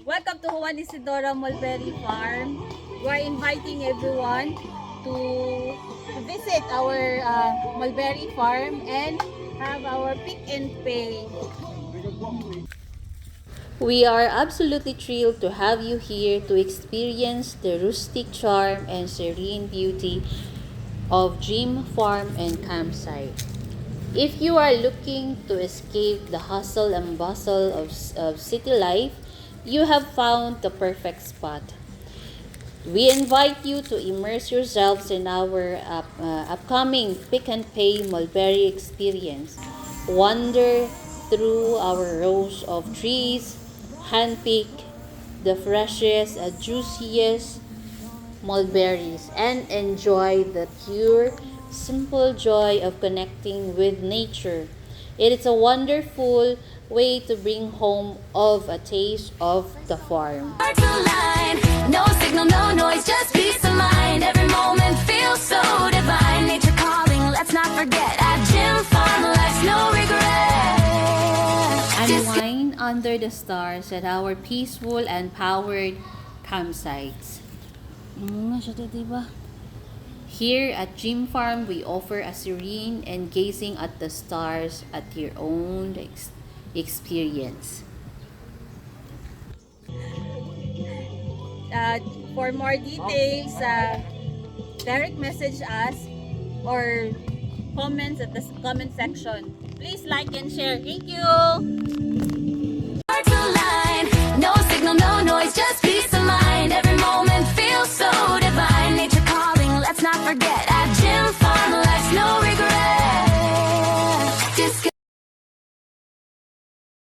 Welcome to Juan Isidoro Mulberry Farm. We're inviting everyone to visit our Mulberry Farm and have our pick and pay. We are absolutely thrilled to have you here to experience the rustic charm and serene beauty of Dream Farm and Campsite. If you are looking to escape the hustle and bustle of city life, you have found the perfect spot. We invite you to immerse yourselves in our upcoming Pick and Pay Mulberry experience. Wander through our rows of trees, handpick the freshest, juiciest mulberries, and enjoy the pure, simple joy of connecting with nature. It is a wonderful way to bring home of a taste of the farm. No signal, no noise, just peace of mind. Every moment feels so divine. Nature calling, let's not forget. At Gym Farm, life's no regret. Unwind under the stars at our peaceful and powered campsites. Here at Dream Farm, we offer a serene and gazing at the stars at your own experience. For more details, direct message us or comments at the comment section. Please like and share. Thank you!